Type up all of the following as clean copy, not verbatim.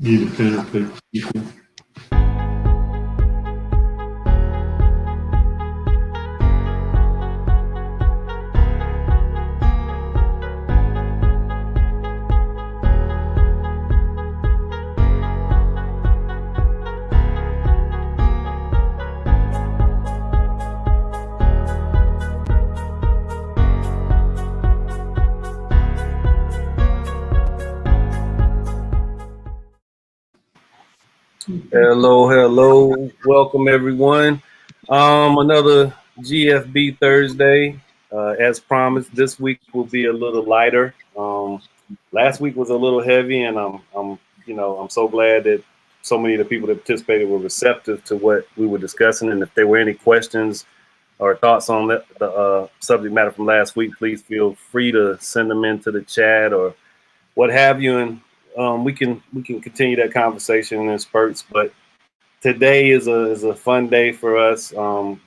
Need a pen and paper, people. Hello. Welcome everyone. Another GFB Thursday. As promised, this week will be a little lighter. Last week was a little heavy, and I'm so glad that so many of the people that participated were receptive to what we were discussing. And if there were any questions or thoughts on the subject matter from last week, please feel free to send them into the chat or what have you, and we can continue that conversation in spurts. But today is a fun day for us.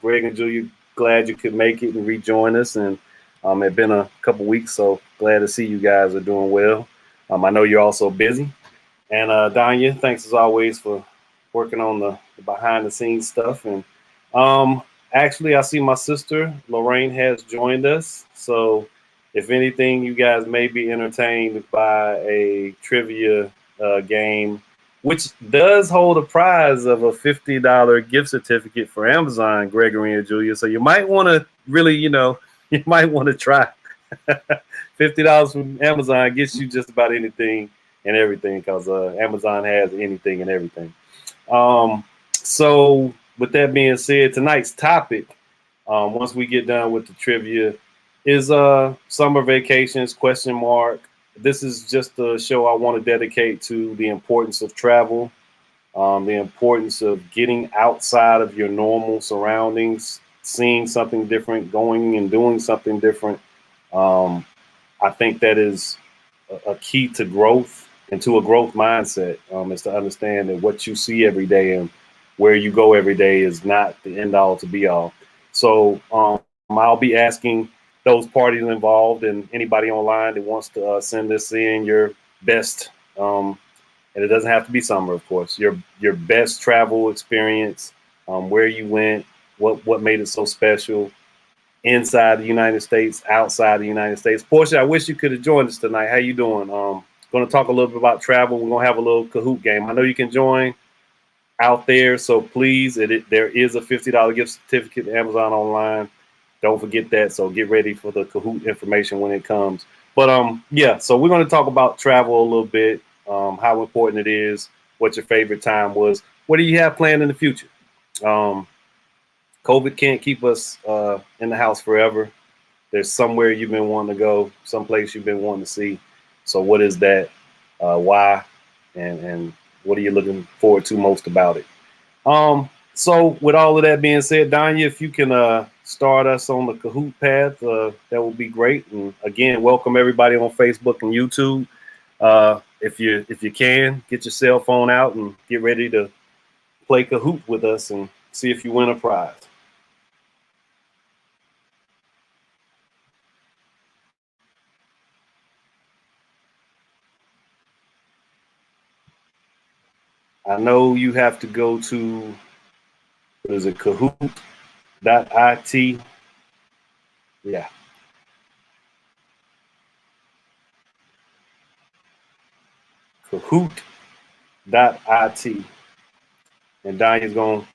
Greg and Julia, glad you could make it and rejoin us. And it's been a couple weeks, so glad to see you guys are doing well. I know you're also busy. And Danya, thanks as always for working on the behind the scenes stuff. And actually, I see my sister Lorraine has joined us. So if anything, you guys may be entertained by a trivia game, which does hold a prize of a $50 gift certificate for Amazon, Gregory and Julia. So you might want to really, you might want to try. $50 from Amazon gets you just about anything and everything, because Amazon has anything and everything. So with that being said, tonight's topic, once we get done with the trivia, is summer vacations, ? This is just a show I want to dedicate to the importance of travel, the importance of getting outside of your normal surroundings, seeing something different, going and doing something different. I think that is a key to growth and to a growth mindset, is to understand that what you see every day and where you go every day is not the end all to be all. So I'll be asking those parties involved and anybody online that wants to send this in your best, and it doesn't have to be summer, of course, your best travel experience, where you went, what made it so special inside the United States, outside the United States. Portia, I wish you could have joined us tonight. How you doing? Going to talk a little bit about travel. We're going to have a little Kahoot game. I know you can join out there, so please, there is a $50 gift certificate to Amazon online. Don't forget that. So get ready for the Kahoot information when it comes. But yeah, so we're going to talk about travel a little bit, how important it is, what your favorite time was. What do you have planned in the future? COVID can't keep us in the house forever. There's somewhere you've been wanting to go, someplace you've been wanting to see. So what is that? Why? And what are you looking forward to most about it? So with all of that being said, Danya, if you can start us on the Kahoot path, that would be great. And again, welcome everybody on Facebook and YouTube. If you can, get your cell phone out and get ready to play Kahoot with us and see if you win a prize. I know you have to go to, what is it, Kahoot.it. Yeah. Kahoot.it. And Donnie's going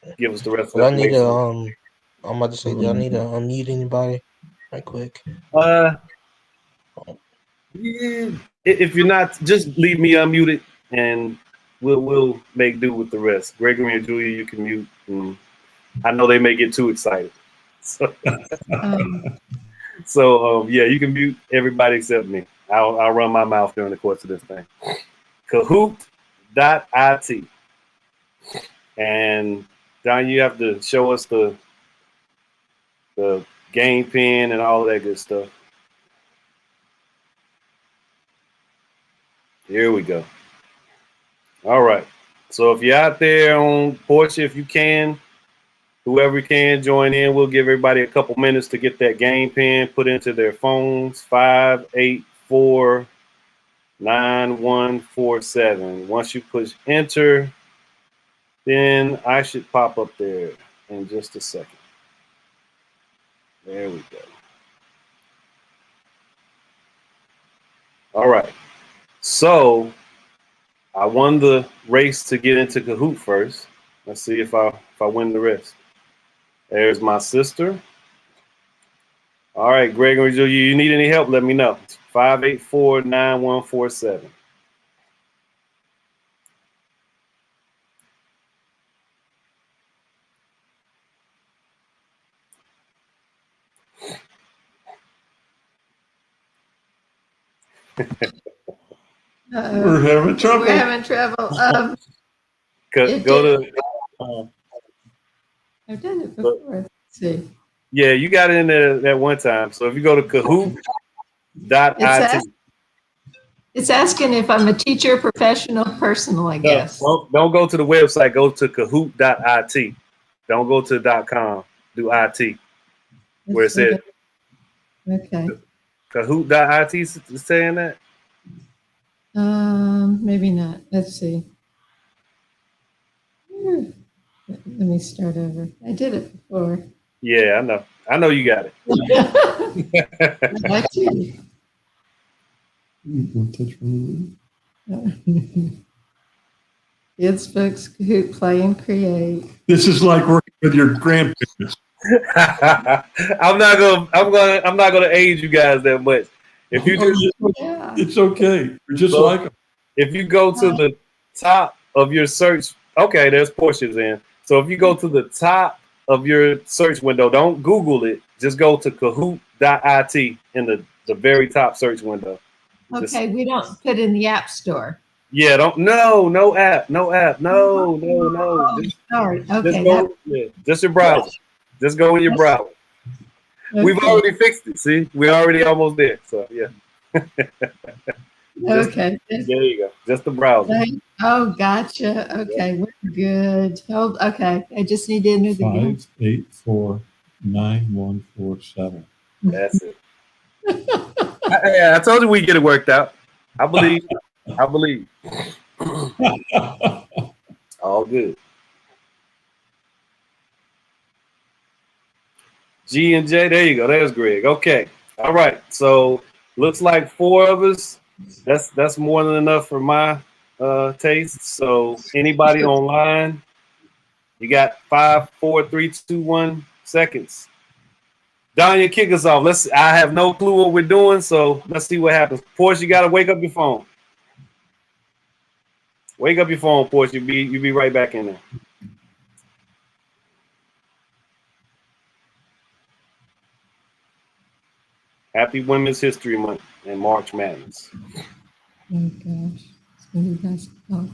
to give us the rest of the information. I'm about to say, do I need to unmute anybody right quick? Yeah, if you're not, just leave me unmuted and we'll make do with the rest. Gregory and Julia, you can mute. And I know they may get too excited. So, yeah, you can mute everybody except me. I'll run my mouth during the course of this thing. Kahoot.it. And Don, you have to show us the game pin and all that good stuff. Here we go. All right. So if you're out there on Portia, if you can, whoever can join in, we'll give everybody a couple minutes to get that game pin put into their phones. 5, 8, 4, 9147. Once you push enter, then I should pop up there in just a second. There we go. All right. So I won the race to get into Kahoot first. Let's see if I win the rest. There's my sister. All right, Gregory, you need any help? Let me know. 584-9147. We're having trouble. We're having trouble. Go to. I've done it before. Let's see. Yeah, you got it in there that one time. So if you go to Kahoot.it. It's asking if I'm a teacher, professional, personal, I guess. Don't go to the website. Go to Kahoot.it. Don't go to .com. Do IT. Where it says. Okay. Kahoot.it is saying that? Maybe not. Let's see. Let me start over. I did it before. Yeah, I know. I know you got it. I too. Don't touch one Kids, books, Kahoot, play and create. This is like working with your grandparents. I'm not gonna age you guys that much. If you just, Yeah. It's okay. We're just So- like them. if you go to the top of your search, okay, there's Portia's in. So if you go to the top of your search window, don't Google it. Just go to Kahoot.it in the very top search window. Okay, we don't put in the App Store. Yeah, no app. No. Sorry. Okay. Just your browser. Just go in your browser. We've already fixed it. See, we're already almost there. So yeah. Okay. There you go. Just the browser. Oh, gotcha. Okay, we're good. Oh, okay. I just need to enter the game. 584-9147. That's it. I told you we get it worked out. I believe. All good. G and J, there you go. There's Greg. Okay. All right. So looks like 4 of us. That's more than enough for my taste. So anybody online, you got 5, 4, 3, 2, 1 seconds. Danya, kick us off. I have no clue what we're doing, so let's see what happens. Portia, you gotta wake up your phone. Wake up your phone, Portia. You'll be right back in there. Happy Women's History Month and March Madness. Oh gosh, it's gonna be basketball.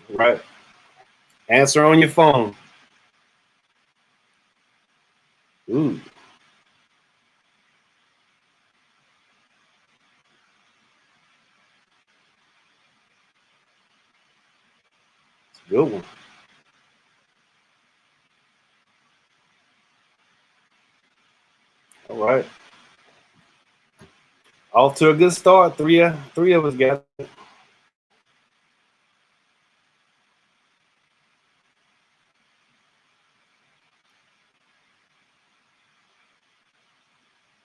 Right. Answer on your phone. Ooh. It's a good one. All right. Off to a good start. Three of us got it.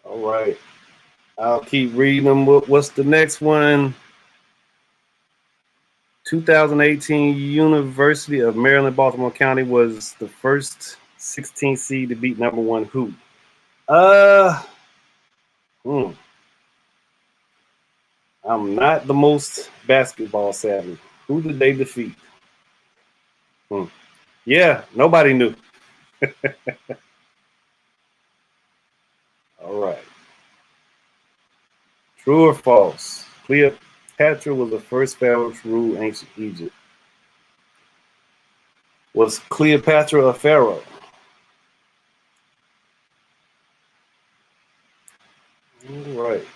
All right. I'll keep reading them. What's the next one? 2018 University of Maryland, Baltimore County was the first 16th seed to beat number 1 who? I'm not the most basketball savvy. Who did they defeat? Yeah, nobody knew. All right. True or false? Cleopatra was the first pharaoh to rule ancient Egypt. Was Cleopatra a pharaoh? All right.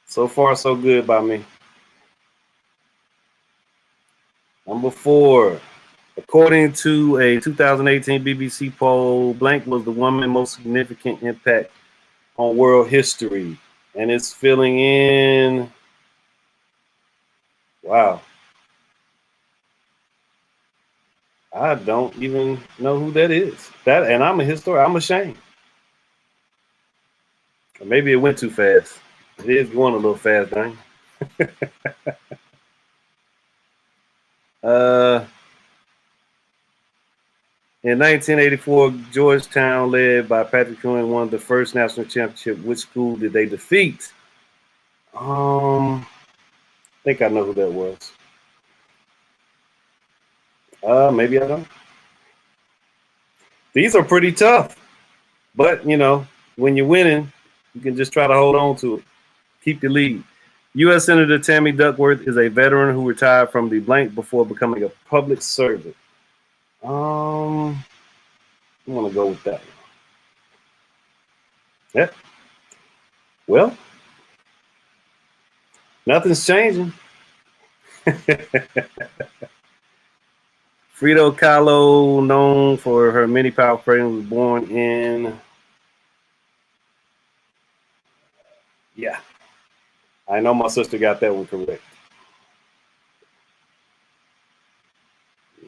So far, so good by me. Number 4. According to a 2018 BBC poll, blank was the woman most significant impact on world history. and it's filling in. Wow. I don't even know who that is. And I'm a historian. I'm ashamed. Or maybe it went too fast. It is going a little fast, dang. In 1984, Georgetown, led by Patrick Ewing, won the first national championship. Which school did they defeat? I think I know who that was. Maybe I don't. These are pretty tough, but you know, when you're winning, you can just try to hold on to it. Keep your lead. U.S. Senator Tammy Duckworth is a veteran who retired from the blank before becoming a public servant. I'm gonna go with that one. Yep. Well, nothing's changing. Frida Kahlo, known for her many powerful programs, was born in. Yeah, I know my sister got that one correct.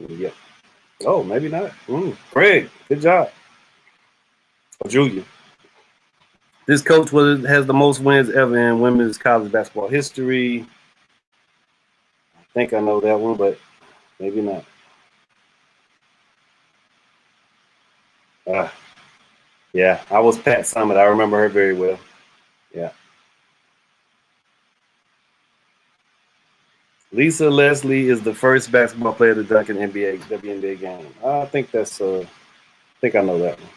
Yep. Oh, maybe not. Craig, good job. Julia. This coach has the most wins ever in women's college basketball history. I think I know that one, but maybe not. Yeah, I was Pat Summitt. I remember her very well. Yeah. Lisa Leslie is the first basketball player to dunk an WNBA game. I think that's I think I know that one.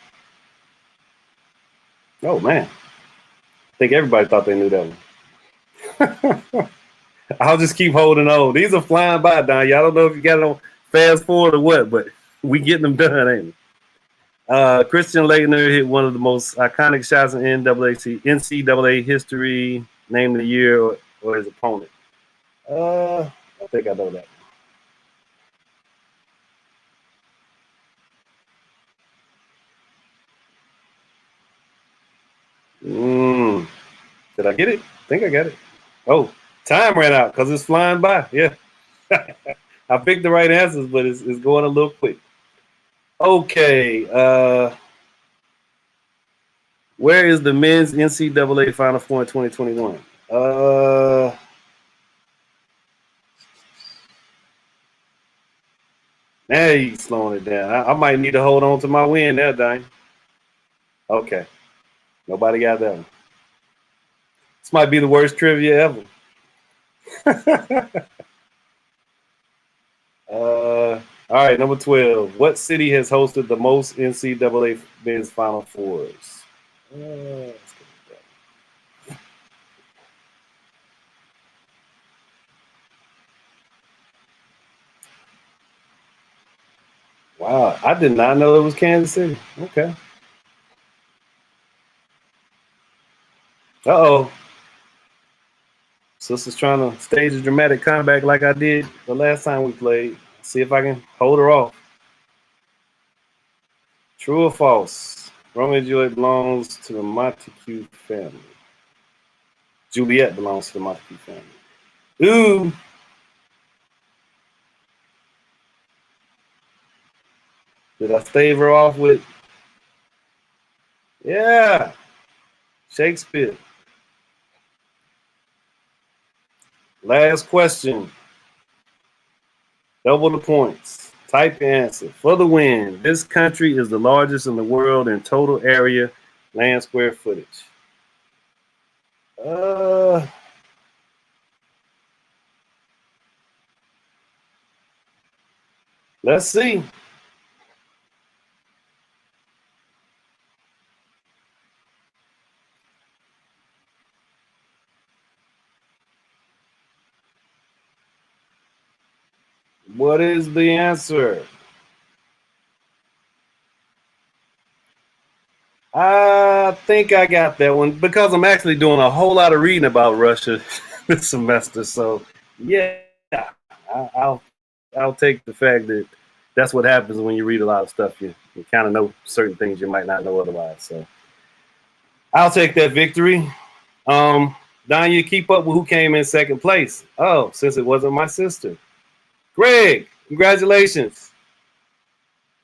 Oh man. I think everybody thought they knew that one. I'll just keep holding on. These are flying by, Don. Y'all don't know if you got it on fast forward or what, but we getting them done, ain't we? Christian Laettner hit one of the most iconic shots in NCAA history. Name of the year or his opponent. I think I know that. Did I get it? I think I got it. Oh, time ran out because it's flying by. Yeah. I picked the right answers, but it's going a little quick. Okay. Where is the men's NCAA Final Four in 2021? Now he's slowing it down. I might need to hold on to my win there, Dane. Okay. Nobody got that one. This might be the worst trivia ever. All right, number 12. What city has hosted the most NCAA men's Final Fours? Wow, I did not know it was Kansas City. Okay. Uh-oh. Sister's trying to stage a dramatic comeback like I did the last time we played. See if I can hold her off. True or false? Romeo and Juliet belongs to the Montague family. Juliet belongs to the Montague family. Ooh. Did I stave her off with? Yeah. Shakespeare. Last question. Double the points. Type the answer. For the win, this country is the largest in the world in total area, land square footage. Let's see. What is the answer? I think I got that one because I'm actually doing a whole lot of reading about Russia this semester. So yeah, I'll take the fact that that's what happens when you read a lot of stuff. You kind of know certain things you might not know otherwise. So I'll take that victory. Don, you keep up with who came in second place. Oh, since it wasn't my sister. Greg, congratulations.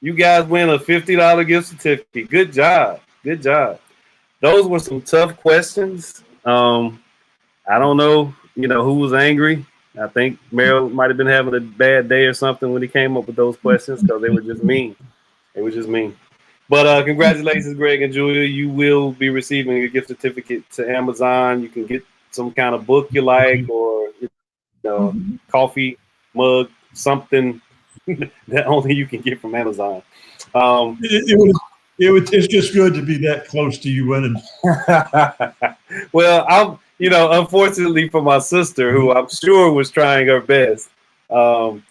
You guys win a $50 gift certificate. Good job. Good job. Those were some tough questions. I don't know, who was angry. I think Merrill might have been having a bad day or something when he came up with those questions because they were just mean. They were just mean. But congratulations, Greg and Julia. You will be receiving a gift certificate to Amazon. You can get some kind of book you like or coffee mug, something that only you can get from Amazon. It's just good to be that close to you winning. Well, unfortunately for my sister, who I'm sure was trying her best, that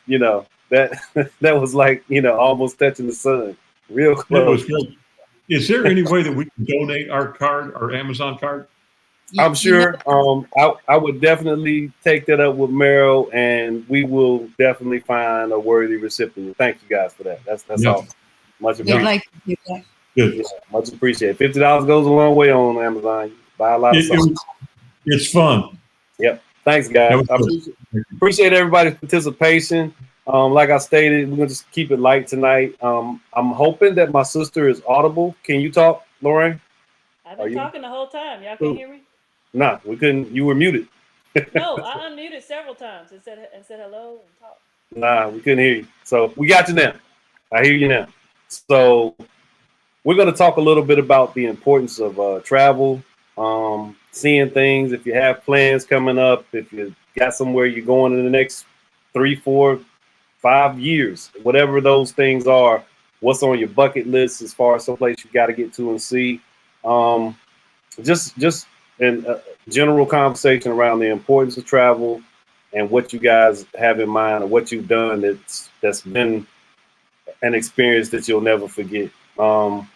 was like, almost touching the sun. Real close. It was good. Is there any way that we can donate our card, our Amazon card? I'm sure. I would definitely take that up with Merrill, and we will definitely find a worthy recipient. Thank you guys for that. That's all. Much appreciated. Good. Yeah, much appreciated. $50 goes a long way on Amazon. You buy a lot of stuff. It's fun. Yep. Thanks, guys. I appreciate everybody's participation. Like I stated, we're gonna just keep it light tonight. I'm hoping that my sister is audible. Can you talk, Lauren? I've been talking the whole time. Y'all can't hear me? Nah, we couldn't. You were muted. No, I unmuted several times and said hello and talk. Nah, we couldn't hear you. So we got you now. I hear you now. So we're going to talk a little bit about the importance of travel, seeing things. If you have plans coming up, if you got somewhere you're going in the next 3, 4, 5 years, whatever those things are, what's on your bucket list as far as someplace you got to get to and see. Just in a general conversation around the importance of travel and what you guys have in mind or what you've done that's been an experience that you'll never forget. I'll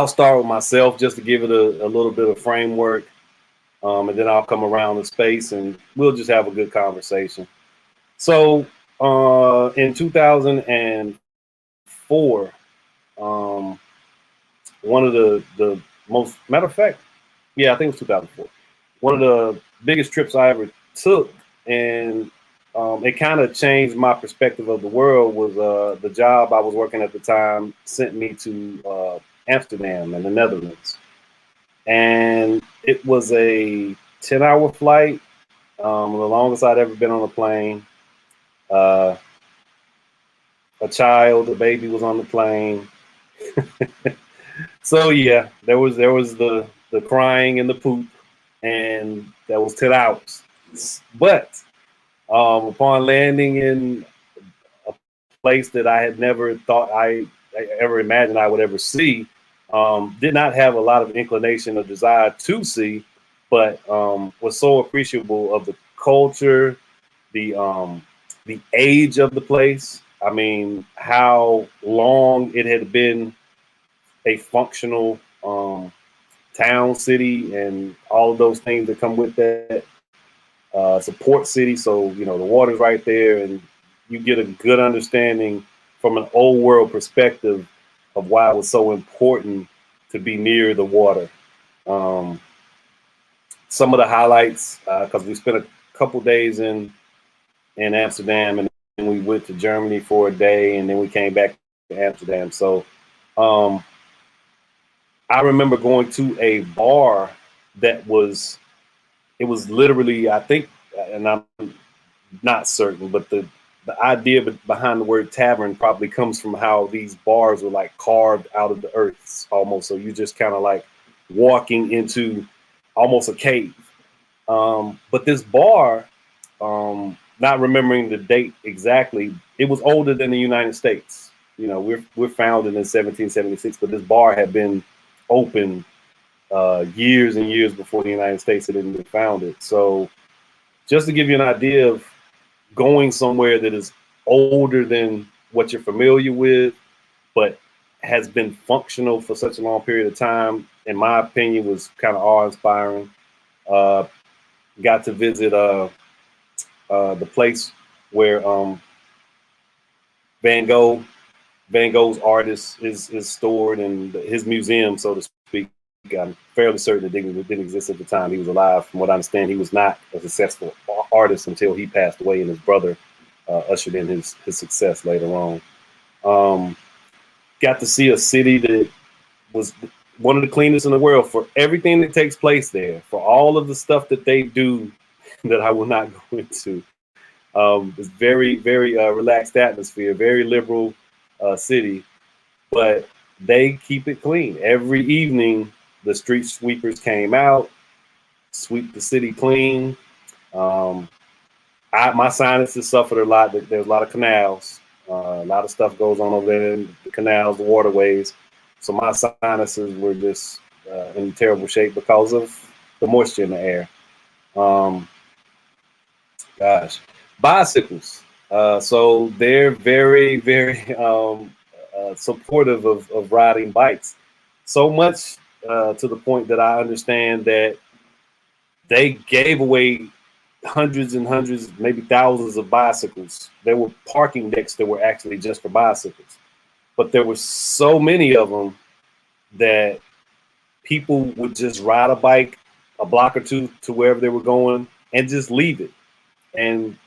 start with myself just to give it a little bit of framework, and then I'll come around the space and we'll just have a good conversation. So in 2004, one of the most, matter of fact, yeah, I think it was 2004. One of the biggest trips I ever took, and it kind of changed my perspective of the world, was the job I was working at the time sent me to Amsterdam in the Netherlands. And it was a 10-hour flight, the longest I'd ever been on a plane. A baby was on the plane. So yeah, there was the crying and the poop, and that was 10 hours. But upon landing in a place that I had never thought I ever imagined I would ever see, did not have a lot of inclination or desire to see, but was so appreciable of the culture, the age of the place. I mean, how long it had been a functional town, city, and all of those things that come with that. It's a port city, so the water's right there, and you get a good understanding from an old world perspective of why it was so important to be near the water. Some of the highlights, because we spent a couple days in Amsterdam, and then we went to Germany for a day, and then we came back to Amsterdam. So I remember going to a bar that was literally, I think, and I'm not certain, but the idea behind the word tavern probably comes from how these bars were like carved out of the earth almost. So you just kind of like walking into almost a cave. But this bar, not remembering the date exactly, it was older than the United States. We're founded in 1776, but this bar had been open years and years before the United States had been founded. So just to give you an idea of going somewhere that is older than what you're familiar with, but has been functional for such a long period of time, in my opinion, was kind of awe-inspiring. Got to visit the place where Van Gogh's artist is stored, in his museum, so to speak. I'm fairly certain it didn't exist at the time he was alive. From what I understand, he was not a successful artist until he passed away, and his brother ushered in his success later on. Got to see a city that was one of the cleanest in the world for everything that takes place there, for all of the stuff that they do that I will not go into. It's very, very relaxed atmosphere, very liberal city, but they keep it clean. Every evening, the street sweepers came out, sweep the city clean. My sinuses suffered a lot. There's a lot of canals. A lot of stuff goes on over there in the canals, the waterways. So my sinuses were just in terrible shape because of the moisture in the air. Gosh, bicycles. So they're very, very supportive of riding bikes. So much to the point that I understand that they gave away hundreds and hundreds, maybe thousands of bicycles. There were parking decks that were actually just for bicycles. But there were so many of them that people would just ride a bike a block or two to wherever they were going and just leave it and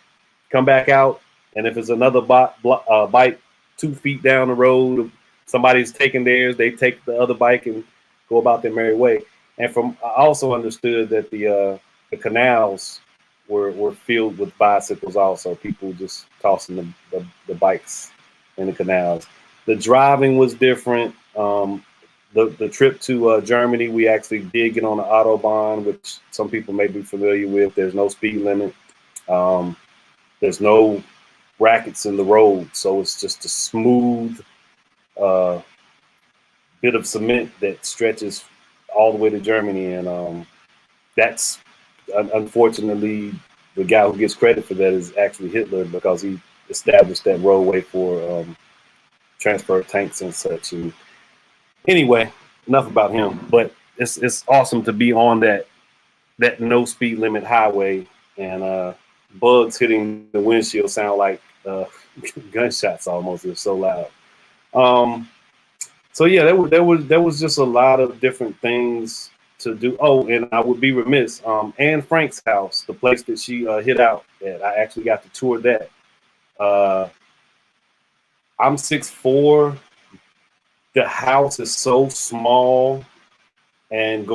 come back out. And if it's another bike 2 feet down the road, somebody's taking theirs, they take the other bike and go about their merry way. And I also understood that the canals were filled with bicycles also, people just tossing the bikes in the canals. The driving was different. The trip to Germany, we actually did get on the Autobahn, which some people may be familiar with. There's no speed limit. There's no brackets in the road, so it's just a smooth bit of cement that stretches all the way to Germany. And that's unfortunately the guy who gets credit for that is actually Hitler, because he established that roadway for transfer tanks and such. And anyway, enough about him. But it's awesome to be on that no speed limit highway, and bugs hitting the windshield sound like gunshots almost. They're so loud. So yeah, there was just a lot of different things to do. Oh, and I would be remiss. Anne Frank's house, the place that she hid out at, I actually got to tour that. I'm 6'4". The house is so small, and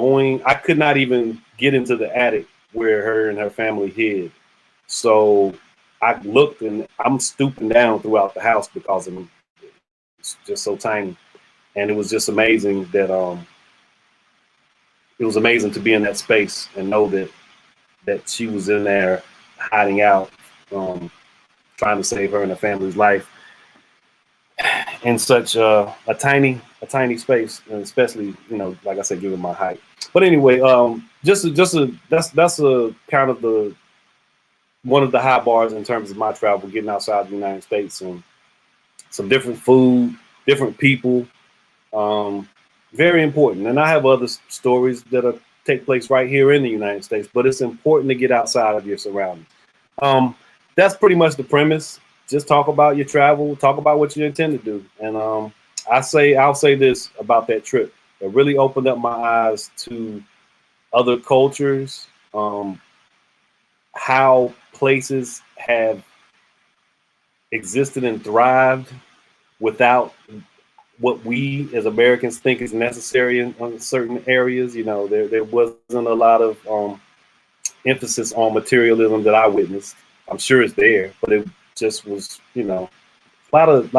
I could not even get into the attic where her and her family hid. So I looked, and I'm stooping down throughout the house because it's just so tiny. And it was just amazing that it was amazing to be in that space and know that she was in there hiding out, trying to save her and her family's life in such a tiny space, and especially, like I said, given my height. But anyway, that's a kind of one of the high bars in terms of my travel, getting outside the United States, and some different food, different people. Very important. And I have other stories that take place right here in the United States, but it's important to get outside of your surroundings. That's pretty much the premise. Just talk about your travel, talk about what you intend to do. And I'll say this about that trip. It really opened up my eyes to other cultures, how places have existed and thrived without what we as Americans think is necessary in certain areas. There wasn't a lot of emphasis on materialism that I witnessed. I'm sure it's there, but it just was, a lot of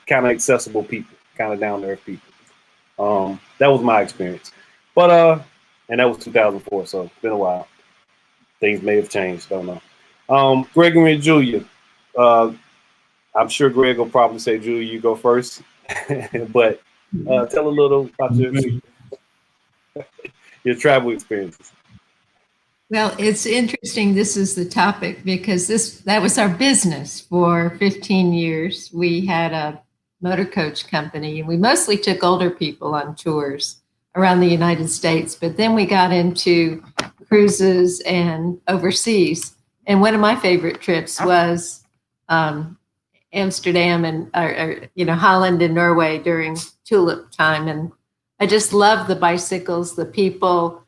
kind of accessible people, kind of down to earth people. That was my experience. But and that was 2004, so it's been a while. Things may have changed, don't know. Gregory Julia. I'm sure Greg will probably say, Julia, you go first. But tell a little about your travel experiences. Well, it's interesting. This is the topic because that was our business for 15 years. We had a motor coach company, and we mostly took older people on tours around the United States. But then we got into cruises and overseas. And one of my favorite trips was Amsterdam and Holland and Norway during tulip time. And I just love the bicycles, the people.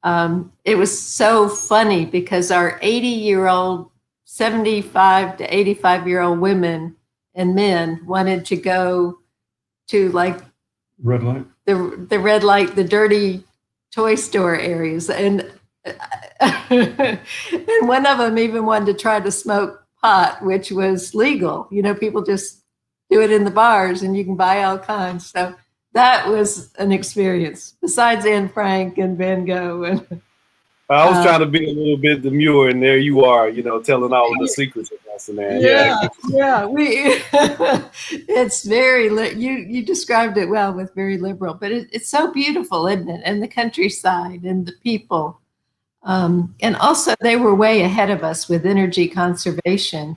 It was so funny because our 80-year-old, 75 to 85-year-old women and men wanted to go to like Red light. the red light, the dirty toy store areas. And and one of them even wanted to try to smoke pot, which was legal. You know, people just do it in the bars and you can buy all kinds. So that was an experience besides Anne Frank and Van Gogh. And I was trying to be a little bit demure, and there you are, you know, telling all of the secrets of us and that. yeah, we it's very you described it well with very liberal, but it's so beautiful, isn't it? And the countryside and the people. And also they were way ahead of us with energy conservation.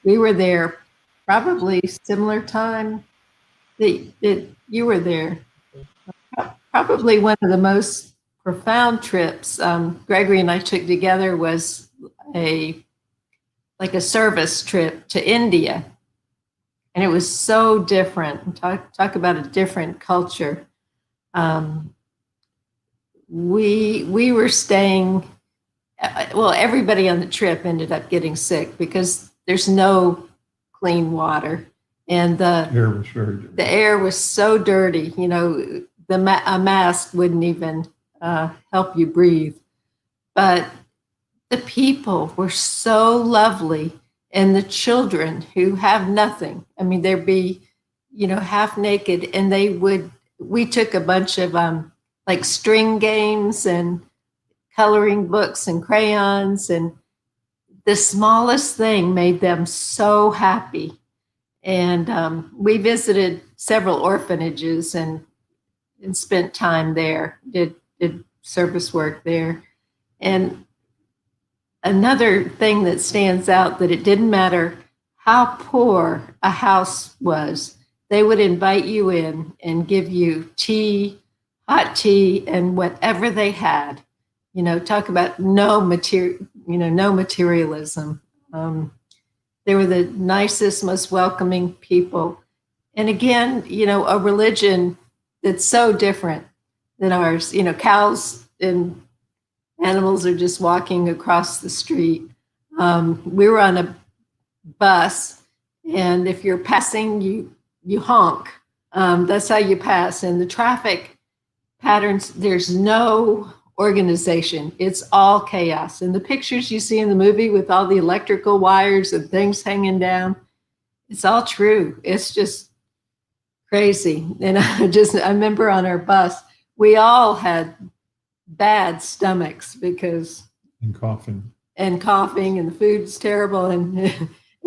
We were there probably similar time that you were there. Probably one of the most profound trips Gregory and I took together was a service trip to India. And it was so different. Talk about a different culture. We were staying, well, everybody on the trip ended up getting sick because there's no clean water. And the Air was very dirty. The air was so dirty, you know, a mask wouldn't even help you breathe. But the people were so lovely, and the children who have nothing, I mean, they'd be, you know, half naked, and we took a bunch of like string games and coloring books and crayons, and the smallest thing made them so happy. And we visited several orphanages and spent time there, did service work there. And another thing that stands out, that it didn't matter how poor a house was, they would invite you in and give you tea, hot tea, and whatever they had. You know, talk about no materialism. They were the nicest, most welcoming people. And again, you know, a religion that's so different than ours. You know, cows and animals are just walking across the street. We were on a bus, and if you're passing, you honk. That's how you pass. And the traffic patterns, there's no organization. It's all chaos. And the pictures you see in the movie with all the electrical wires and things hanging down, it's all true. It's just crazy. And I remember on our bus, we all had bad stomachs because And coughing. and the food's terrible, and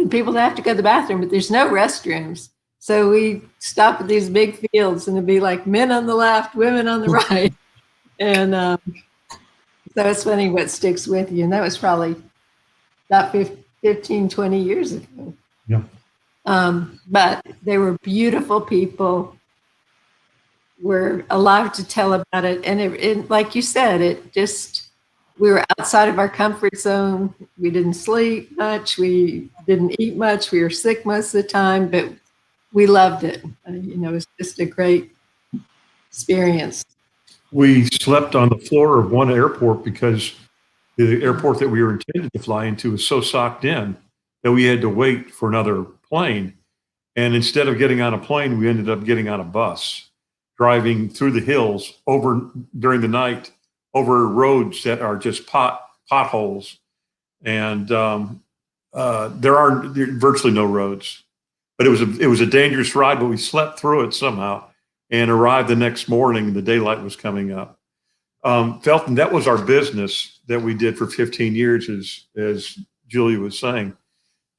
people have to go to the bathroom, but there's no restrooms. So we stop at these big fields, and it'd be like men on the left, women on the right. And so it's funny what sticks with you. And that was probably about 15, 20 years ago. Yeah. But they were beautiful people. We're allowed to tell about it. And it, like you said, we were outside of our comfort zone. We didn't sleep much. We didn't eat much. We were sick most of the time, but we loved it. You know, it was just a great experience. We slept on the floor of one airport because the airport that we were intended to fly into was so socked in that we had to wait for another plane. And instead of getting on a plane, we ended up getting on a bus, driving through the hills during the night over roads that are just potholes. And there are virtually no roads. But it was a dangerous ride, but we slept through it somehow and arrived the next morning. The daylight was coming up. Felton, that was our business that we did for 15 years, as Julia was saying.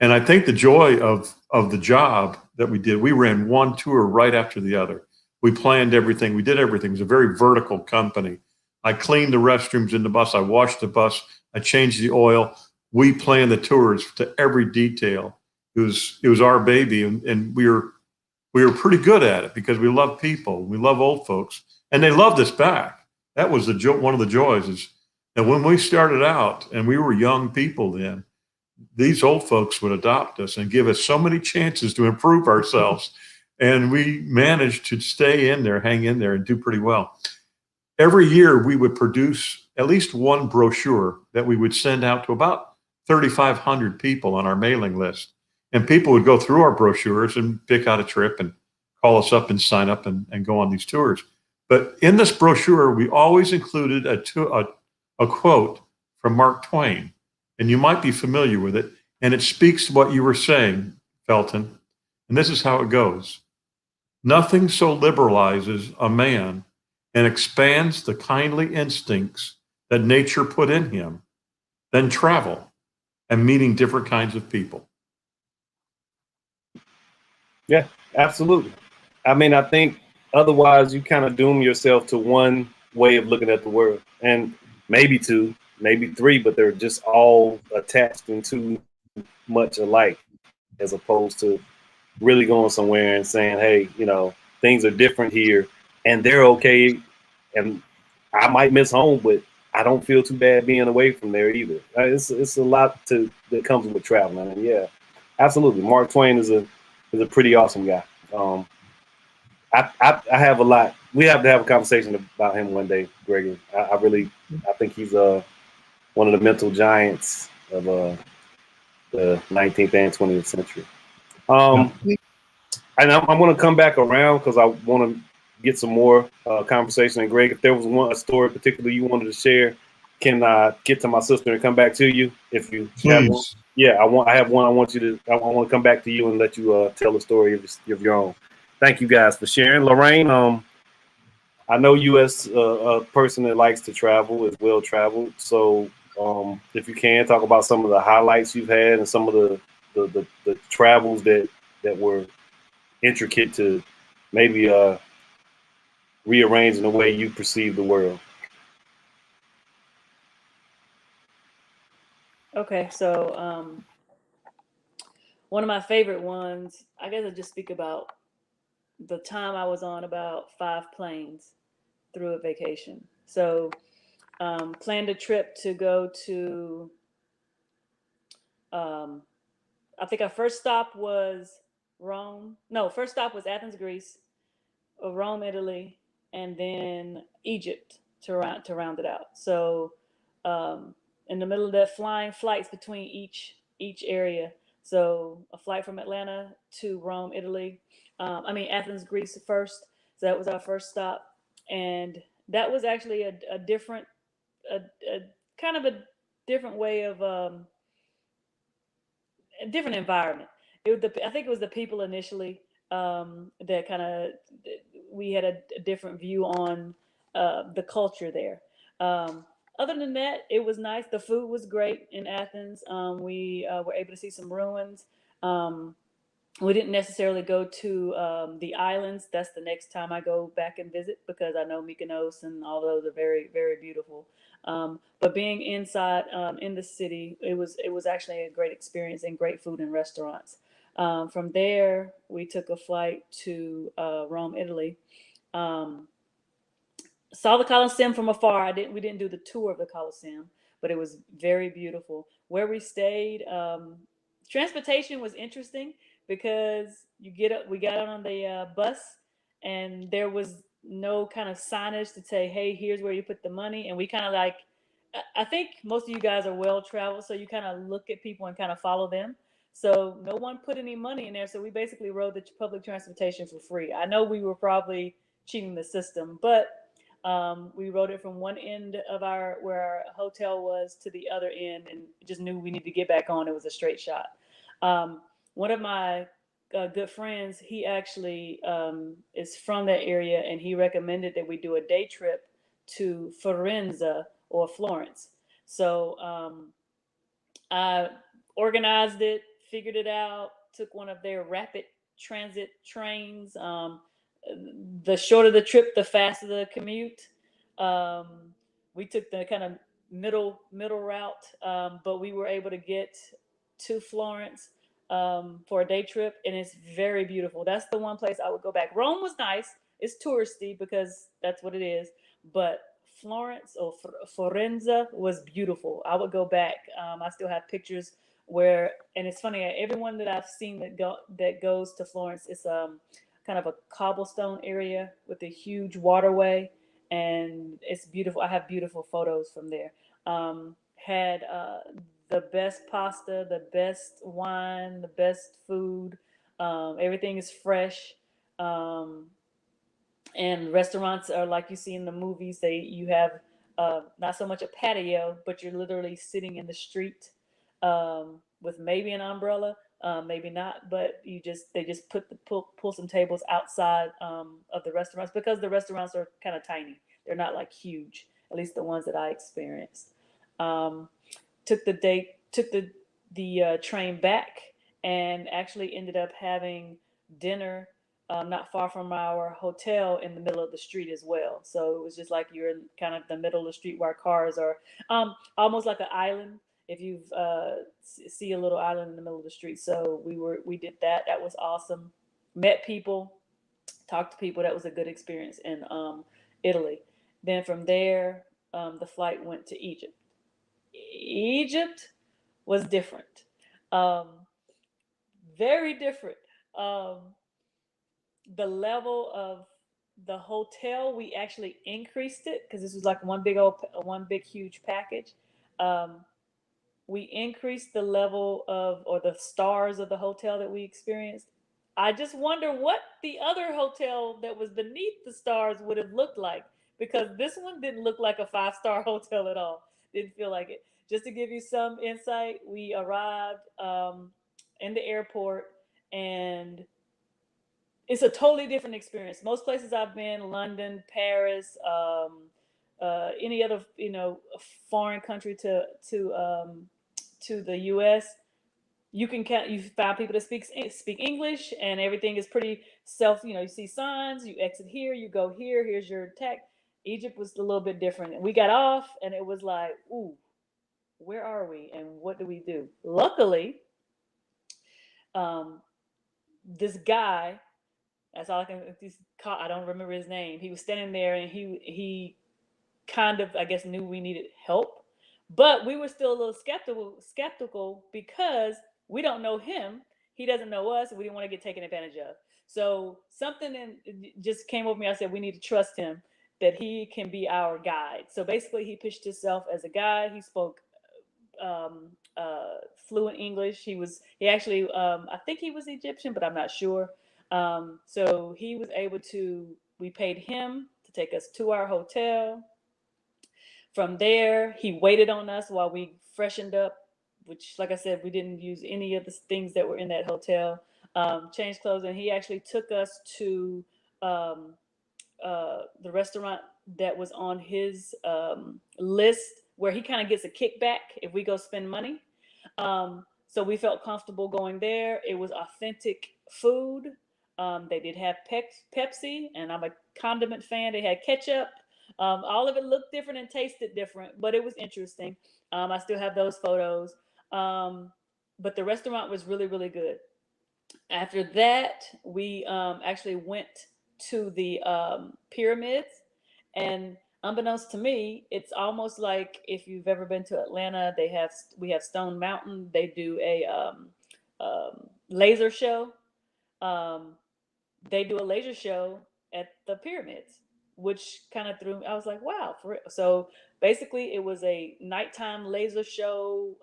And I think the joy of the job that we did, we ran one tour right after the other. We planned everything. We did everything. It was a very vertical company. I cleaned the restrooms in the bus. I washed the bus. I changed the oil. We planned the tours to every detail. It was our baby, and we were pretty good at it because we love people. We love old folks, and they loved us back. That was one of the joys is that when we started out and we were young people then, these old folks would adopt us and give us so many chances to improve ourselves. And we managed to stay in there, hang in there, and do pretty well. Every year, we would produce at least one brochure that we would send out to about 3,500 people on our mailing list. And people would go through our brochures and pick out a trip and call us up and sign up and go on these tours. But in this brochure, we always included a quote from Mark Twain. And you might be familiar with it. And it speaks to what you were saying, Felton. And this is how it goes. Nothing so liberalizes a man and expands the kindly instincts that nature put in him than travel and meeting different kinds of people. Yeah, absolutely. I mean, I think otherwise you kind of doom yourself to one way of looking at the world, and maybe two, maybe three, but they're just all attached and too much alike, as opposed to really going somewhere and saying, hey, you know, things are different here and they're okay. And I might miss home, but I don't feel too bad being away from there either. It's a lot that comes with traveling. And yeah, absolutely. Mark Twain is a pretty awesome guy. I have a lot. We have to have a conversation about him one day, Gregory. I think he's one of the mental giants of the 19th and 20th century. And I'm going to come back around because I want to get some more conversation. And Greg, if there was a story particularly you wanted to share, can I get to my sister and come back to you? If you have one? Yeah, I have one. I want to come back to you and let you tell a story of your own. Thank you guys for sharing. Lorraine, I know you as a person that likes to travel, is well traveled. So if you can talk about some of the highlights you've had and some of the travels that were intricate to maybe rearranging the way you perceive the world. Okay, so one of my favorite ones, I guess I'll just speak about the time I was on about 5 planes through a vacation. So planned a trip to go to, I think our first stop was Rome. No, first stop was Athens, Greece, Rome, Italy, and then Egypt to round it out. So in the middle of that, flying flights between each area. So a flight from Atlanta to Rome, Italy. Athens, Greece first. So that was our first stop, and that was actually a different, a kind of a different way of a different environment. I think it was the people initially that kind of we had a different view on the culture there. Other than that, it was nice. The food was great in Athens. We were able to see some ruins. We didn't necessarily go to the islands. That's the next time I go back and visit because I know Mykonos and all those are very, very beautiful. But being inside in the city, it was actually a great experience and great food and restaurants. From there, we took a flight to Rome, Italy. Saw the Colosseum from afar. We didn't do the tour of the Colosseum, but it was very beautiful. Where we stayed, transportation was interesting because we got on the bus, and there was no kind of signage to say, "Hey, here's where you put the money." And we kind of like, I think most of you guys are well traveled, so you kind of look at people and kind of follow them. So no one put any money in there. So we basically rode the public transportation for free. I know we were probably cheating the system, but we rode it from one end of where our hotel was to the other end, and just knew we needed to get back on. It was a straight shot. One of my good friends, he actually is from that area, and he recommended that we do a day trip to Firenze or Florence. So I organized it, figured it out, took one of their rapid transit trains. The shorter the trip, the faster the commute. We took the kind of middle route, but we were able to get to Florence for a day trip, and it's very beautiful. That's the one place I would go back. Rome was nice. It's touristy because that's what it is, but Florence or Firenze was beautiful. I would go back. I still have pictures and it's funny. Everyone that I've seen that goes to Florence, it's kind of a cobblestone area with a huge waterway, and it's beautiful. I have beautiful photos from there. Had the best pasta, the best wine, the best food. Everything is fresh. And restaurants are like you see in the movies. You have not so much a patio, but you're literally sitting in the street with maybe an umbrella, maybe not. But they just pull some tables outside of the restaurants, because the restaurants are kind of tiny. They're not like huge, at least the ones that I experienced. Took the train back, and actually ended up having dinner not far from our hotel in the middle of the street as well. So it was just like you're in kind of the middle of the street where cars are, almost like an island. If you see a little island in the middle of the street. So we did that. That was awesome. Met people, talked to people. That was a good experience in Italy. Then from there, the flight went to Egypt. Egypt was different. Very different. The level of the hotel, we actually increased it because this was like one big huge package. We increased the level of, or the stars of the hotel that we experienced. I just wonder what the other hotel that was beneath the stars would have looked like, because this one didn't look like a 5-star hotel at all. Didn't feel like it. Just to give you some insight, we arrived in the airport, and it's a totally different experience. Most places I've been, London, Paris, any other foreign country to the U.S., you find people that speak English, and everything is pretty you see signs, you exit here, you go here, here's your tag. Egypt was a little bit different. And we got off, and it was like, ooh, where are we, and what do we do? Luckily, this guy, that's all I can. I don't remember his name. He was standing there, and he kind of, I guess, knew we needed help, but we were still a little skeptical because we don't know him. He doesn't know us. We didn't want to get taken advantage of. So something just came over me. I said, we need to trust him, that he can be our guide. So basically, he pitched himself as a guide. He spoke fluent English. He actually, I think he was Egyptian, but I'm not sure. So he was able we paid him to take us to our hotel. From there, he waited on us while we freshened up, which, like I said, we didn't use any of the things that were in that hotel. Changed clothes, and he actually took us to the restaurant that was on his list, where he kind of gets a kickback if we go spend money. So we felt comfortable going there. It was authentic food. They did have Pepsi, and I'm a condiment fan. They had ketchup. All of it looked different and tasted different, but it was interesting. I still have those photos. But the restaurant was really, really good. After that, we actually went to the pyramids, and unbeknownst to me, it's almost like if you've ever been to Atlanta, we have Stone Mountain. They do a laser show. They do a laser show at the pyramids, which kind of threw me. I was like, wow. For real. So basically, it was a nighttime laser show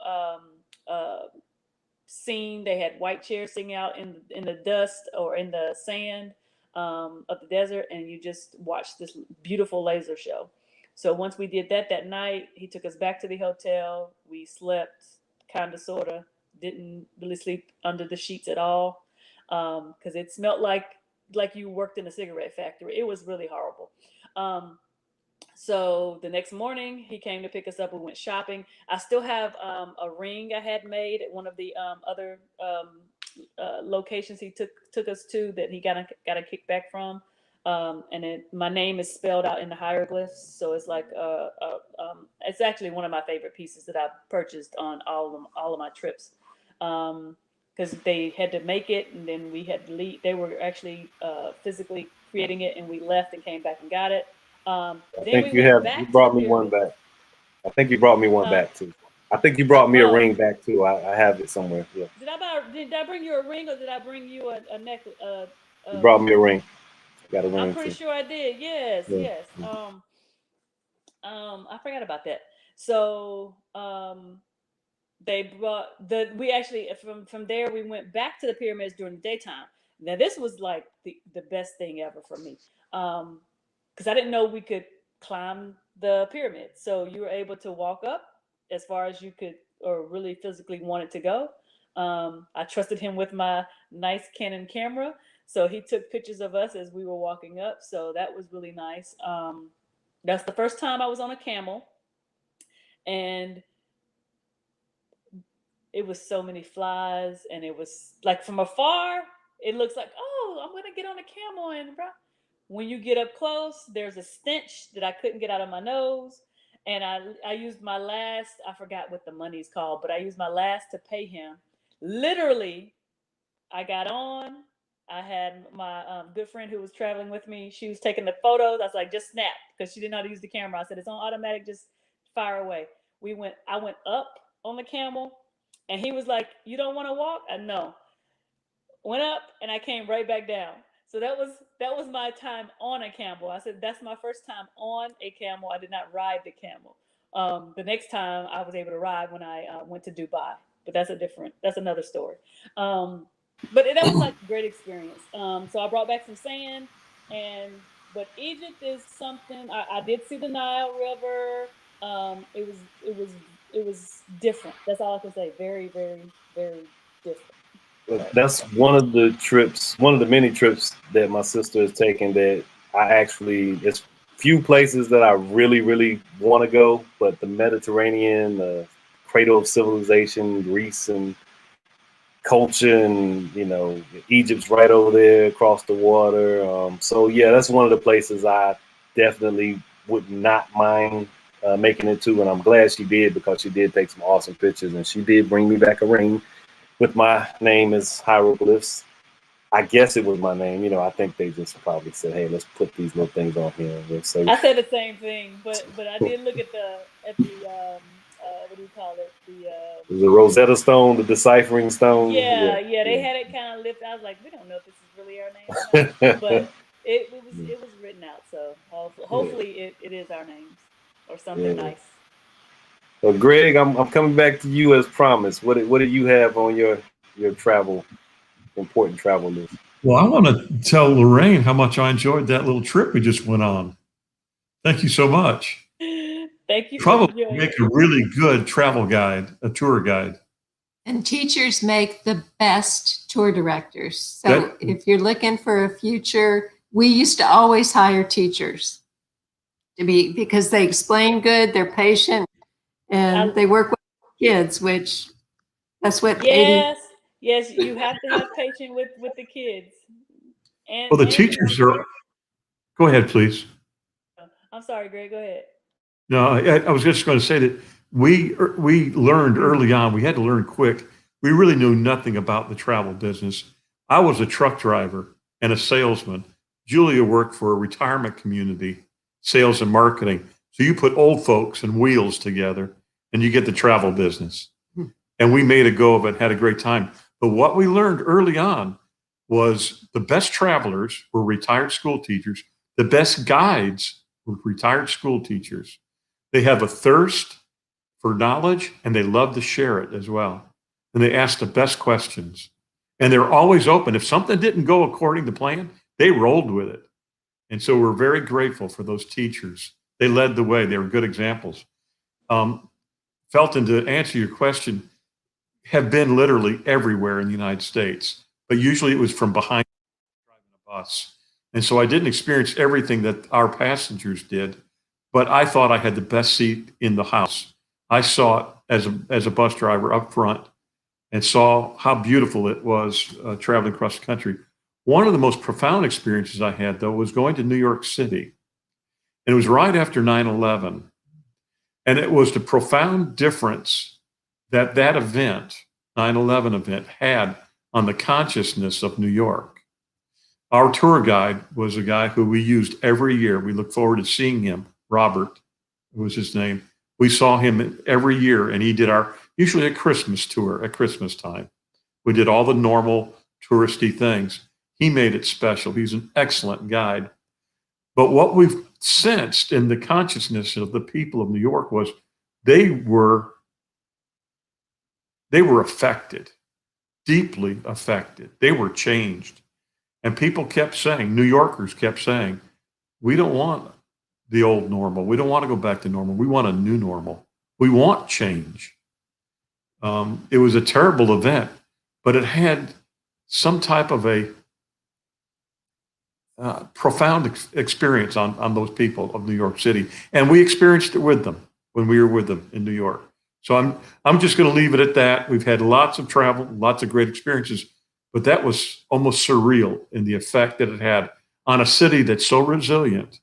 scene. They had white chairs sitting out in the dust or in the sand of the desert, and you just watched this beautiful laser show. So once we did that night, he took us back to the hotel. We slept, kind of, sort of. Didn't really sleep under the sheets at all, because it smelled like you worked in a cigarette factory. It was really horrible. So the next morning, he came to pick us up. We went shopping. I still have a ring I had made at one of the other locations he took us to that he got a kickback from. And my name is spelled out in the hieroglyphs. So it's like it's actually one of my favorite pieces that I've purchased on all of my trips. Because they had to make it, and then we had to leave. They were actually physically creating it, and we left and came back and got it. I think you brought me one back. I think you brought me one back too. I think you brought me a ring back too. I have it somewhere. Yeah. Did I bring you a ring, or did I bring you a necklace, a You brought me a ring. Got a ring. I'm pretty sure I did. Yes, Yeah. yes. I forgot about that. So they brought we actually from there we went back to the pyramids during the daytime. Now this was like the best thing ever for me. Because I didn't know we could climb the pyramid. So you were able to walk up as far as you could or really physically wanted to go. I trusted him with my nice Canon camera. So he took pictures of us as we were walking up. So that was really nice. That's the first time I was on a camel. And it was so many flies. And it was like from afar, it looks like, oh, I'm going to get on a camel. And when you get up close, there's a stench that I couldn't get out of my nose. And I used my last, I forgot what the money's called, but I used my last to pay him. Literally, I got on. I had my good friend who was traveling with me. She was taking the photos. I was like, just snap, because she didn't know how to use the camera. I said, it's on automatic, just fire away. I went up on the camel, and he was like, you don't want to walk? I know. Went up, and I came right back down. So that was my time on a camel. I said, that's my first time on a camel. I did not ride the camel. The next time I was able to ride when I went to Dubai, but that's another story. But that was like a great experience. So I brought back some sand, but Egypt is something I did see the Nile River. It was different. That's all I can say. Very, very, very different. That's one of the many trips that my sister has taken that it's few places that I really, really want to go, but the Mediterranean, the cradle of civilization, Greece and culture, and Egypt's right over there across the water. So yeah, that's one of the places I definitely would not mind making it to, and I'm glad she did, because she did take some awesome pictures, and she did bring me back a ring with my name as hieroglyphs. I guess it was my name. I think they just probably said, "Hey, let's put these little things on here." I said the same thing, but I did look at the what do you call it? The Rosetta Stone, the deciphering stone. Yeah, they had it kind of lifted. I was like, we don't know if this is really our name, but it was written out. So hopefully it is our names or something nice. Well, Greg, I'm coming back to you as promised. What do you have on your important travel list? Well, I want to tell Lorraine how much I enjoyed that little trip we just went on. Thank you so much. Thank you. Probably make a really good travel guide, a tour guide. And teachers make the best tour directors. So if you're looking for a future, we used to always hire teachers because they explain good, they're patient, and they work with kids, which that's what. Yes, you have to have patience with the kids. And the teachers are. Go ahead, please. I'm sorry, Greg. Go ahead. No, I was just going to say that we learned early on. We had to learn quick. We really knew nothing about the travel business. I was a truck driver and a salesman. Julia worked for a retirement community, sales and marketing. So you put old folks and wheels together, and you get the travel business. And we made a go of it, had a great time. But what we learned early on was the best travelers were retired school teachers. The best guides were retired school teachers. They have a thirst for knowledge, and they love to share it as well. And they ask the best questions. And they're always open. If something didn't go according to plan, they rolled with it. And so we're very grateful for those teachers. They led the way. They were good examples. Felton, to answer your question, have been literally everywhere in the United States, but usually it was from behind driving a bus. And so I didn't experience everything that our passengers did, but I thought I had the best seat in the house. I saw it as a bus driver up front and saw how beautiful it was traveling across the country. One of the most profound experiences I had, though, was going to New York City. And it was right after 9/11. And it was the profound difference that event, 9/11 event, had on the consciousness of New York. Our tour guide was a guy who we used every year. We look forward to seeing him. Robert was his name. We saw him every year, and he did usually a Christmas tour at Christmas time. We did all the normal touristy things. He made it special. He's an excellent guide. But what we've sensed in the consciousness of the people of New York was they were affected, deeply affected. They were changed. And people kept saying, New Yorkers kept saying, we don't want the old normal. We don't want to go back to normal. We want a new normal. We want change. It was a terrible event, but it had some type of a profound experience on those people of New York City. And we experienced it with them when we were with them in New York. So I'm just going to leave it at that. We've had lots of travel, lots of great experiences, but that was almost surreal in the effect that it had on a city that's so resilient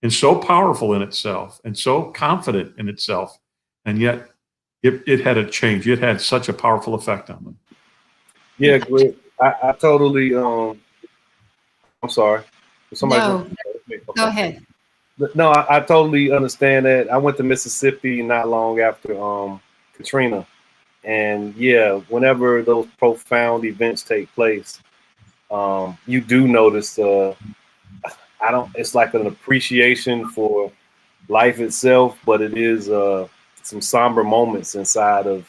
and so powerful in itself and so confident in itself. And yet it had a change. It had such a powerful effect on them. Yeah, great. I totally, I'm sorry. No, go ahead. No, I totally understand that. I went to Mississippi not long after Katrina. And yeah, whenever those profound events take place, you do notice, it's like an appreciation for life itself, but it is some somber moments inside of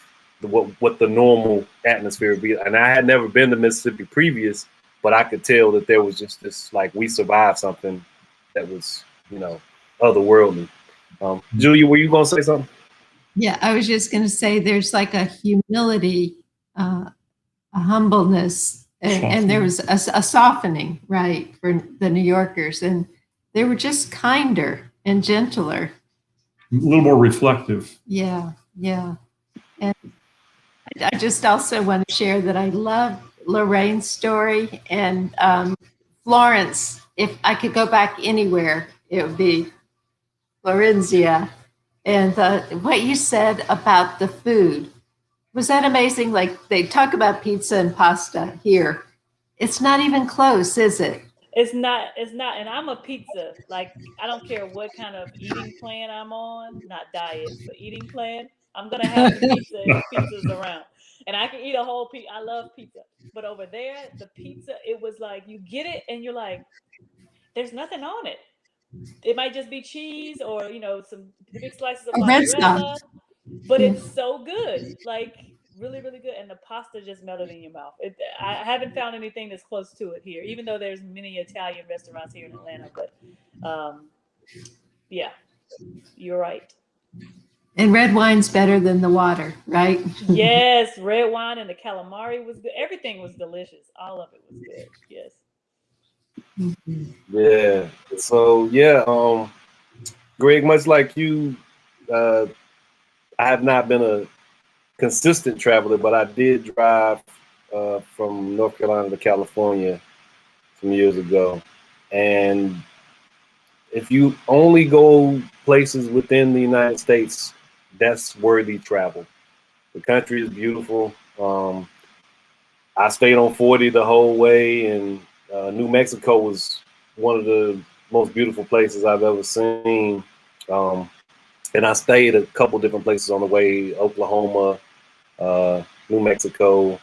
what the normal atmosphere would be. And I had never been to Mississippi previous, but I could tell that there was just this, like, we survived something that was, otherworldly. Julia, were you going to say something? Yeah, I was just going to say there's like a humility, a humbleness, and there was a softening, right, for the New Yorkers. And they were just kinder and gentler. A little more reflective. Yeah, yeah. And I just also want to share that I love Lorraine's story and Florence. If I could go back anywhere, it would be Florencia. And what you said about the food, was that amazing? Like, they talk about pizza and pasta here. It's not even close, is it? It's not. And I'm a pizza. Like, I don't care what kind of eating plan I'm on, not diet, but eating plan. I'm going to have the pizza if pizza's around. And I can eat a whole pizza. I love pizza. But over there, the pizza, it was like, you get it and you're like, there's nothing on it. It might just be cheese or, some big slices of mozzarella, but it's so good. Like, really, really good. And the pasta just melted in your mouth. I haven't found anything that's close to it here, even though there's many Italian restaurants here in Atlanta. But yeah, you're right. And red wine's better than the water, right? Yes, red wine and the calamari was good. Everything was delicious. All of it was good. Yes. Yeah. So yeah, Greg, much like you, I have not been a consistent traveler, but I did drive from North Carolina to California some years ago. And if you only go places within the United States, that's worthy travel. The country is beautiful. I stayed on 40 the whole way, and New Mexico was one of the most beautiful places I've ever seen. And I stayed a couple different places on the way: Oklahoma, New Mexico,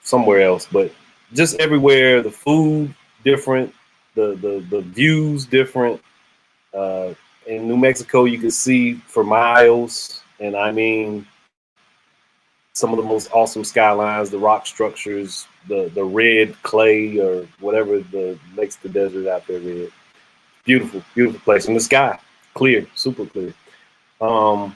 somewhere else, but just everywhere. The food different, the views different. In New Mexico, you could see for miles, and I mean, some of the most awesome skylines, the rock structures, the red clay or whatever makes the desert out there red. Beautiful, beautiful place, and the sky clear, super clear. And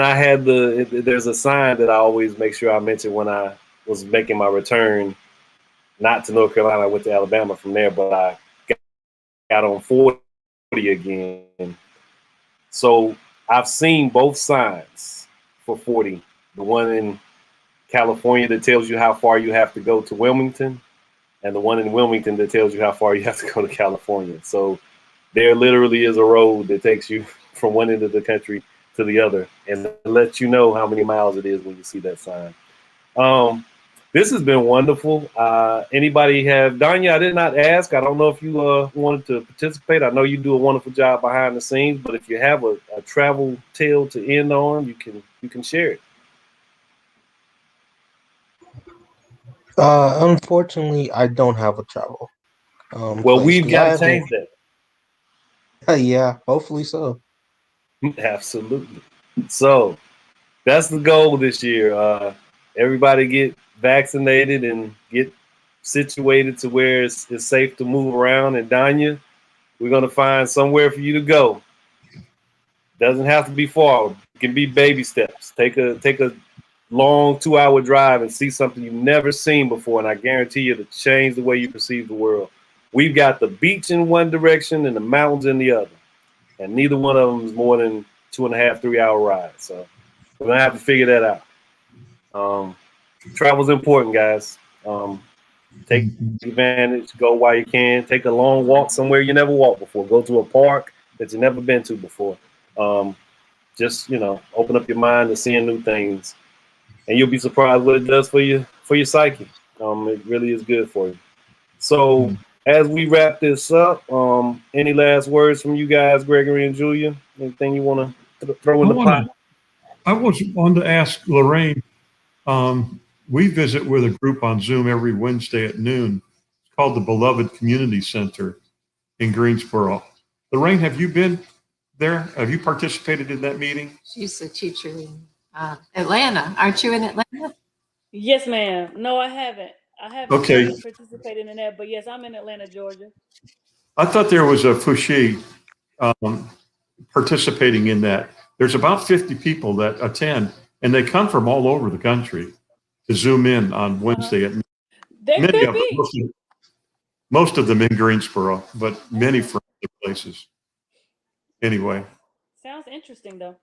I had there's a sign that I always make sure I mention when I was making my return, not to North Carolina. I went to Alabama from there, but I got on 40 again. So I've seen both signs for 40. The one in California that tells you how far you have to go to Wilmington, and the one in Wilmington that tells you how far you have to go to California. So there literally is a road that takes you from one end of the country to the other, and it lets you know how many miles it is when you see that sign. This has been wonderful. Anybody have, Danya, I did not ask. I don't know if you wanted to participate. I know you do a wonderful job behind the scenes, but if you have a travel tale to end on, you can share it. Unfortunately, I don't have a travel. Well, Place, we've 'cause got to change that. Yeah, hopefully so. Absolutely. So that's the goal this year. Everybody get vaccinated and get situated to where it's safe to move around. And Danya, we're gonna find somewhere for you to go. Doesn't have to be far. It can be baby steps. Take a long 2-hour drive and see something you've never seen before, and I guarantee you to change the way you perceive the world. We've got the beach in one direction and the mountains in the other, and neither one of them is more than 2.5, 3-hour ride. So we're gonna have to figure that out. Travel's important, guys. Take advantage. Go while you can. Take a long walk somewhere you never walked before. Go to a park that you've never been to before. Just open up your mind to seeing new things, and you'll be surprised what it does for your psyche. It really is good for you. So as we wrap this up, any last words from you guys, Gregory and Julia? Anything you want to throw in the pot? I wanted to ask Lorraine. We visit with a group on Zoom every Wednesday at noon. It's called the Beloved Community Center in Greensboro. Lorraine, have you been there? Have you participated in that meeting? She's a teacher in Atlanta. Aren't you in Atlanta? Yes, ma'am. No, I haven't. I haven't Okay. participated in that, but yes, I'm in Atlanta, Georgia. I thought there was a Foushee participating in that. There's about 50 people that attend, and they come from all over the country to Zoom in on Wednesday at noon. There Many could of be. them, most of them in Greensboro, but many from other places. Anyway, Sounds interesting, though.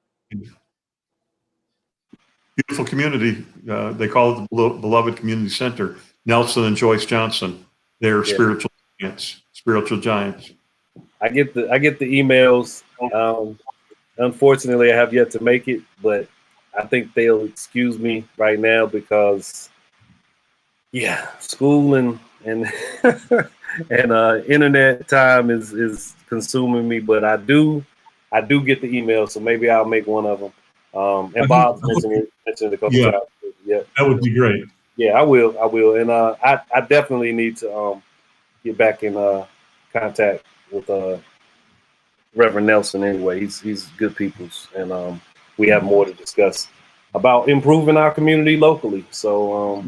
beautiful community. They call it the Beloved Community Center. Nelson and Joyce Johnson, they're spiritual giants. Spiritual giants. I get the emails. Unfortunately, I have yet to make it, but I think they'll excuse me right now because, school and and internet time is consuming me. But I do get the email, so maybe I'll make one of them. And Bob mentioned it a couple times. Yeah, that would be great. Yeah, I will, and I definitely need to get back in contact with Reverend Nelson. Anyway, he's good people's, and we have more to discuss about improving our community locally. So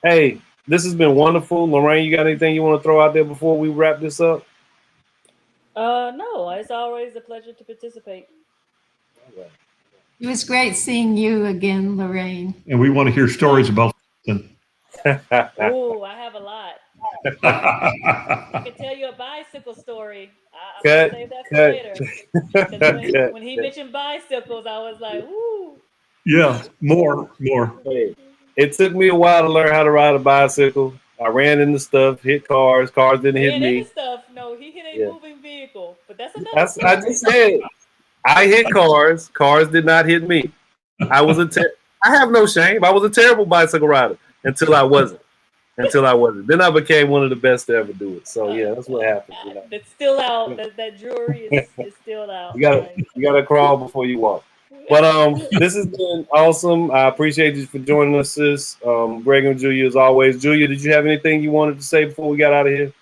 hey, this has been wonderful. Lorraine, you got anything you want to throw out there before we wrap this up? No, it's always a pleasure to participate. All right. It was great seeing you again, Lorraine. And we want to hear stories about Felton. Oh, I have a lot. I can tell you a bicycle story. I'm gonna save that for later. When he mentioned bicycles, I was like, "Woo!" Yeah, more. Hey, it took me a while to learn how to ride a bicycle. I ran into stuff, hit cars. Cars didn't hit me. Stuff. No, he hit a moving vehicle. But that's another. I just said I hit cars. Cars did not hit me. I have no shame. I was a terrible bicycle rider until I wasn't. Then I became one of the best to ever do it. So that's what happened. It's still out. That jury is still out. You gotta crawl before you walk. But this has been awesome. I appreciate you for joining us, sis. Greg and Julia, as always. Julia, did you have anything you wanted to say before we got out of here?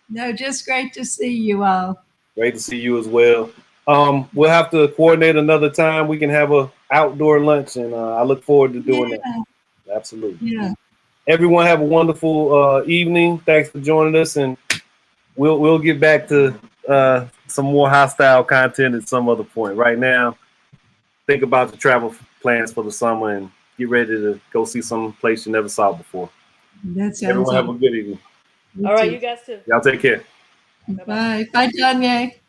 No, just great to see you all. Great to see you as well. We'll have to coordinate another time. We can have a outdoor lunch, and I look forward to doing that. Absolutely. Yeah. Everyone have a wonderful evening. Thanks for joining us, and we'll get back to some more hostile content at some other point. Right now, think about the travel plans for the summer and get ready to go see some place you never saw before. Everyone have a good evening. All right, you guys too. Y'all take care. Bye. Bye, Danye.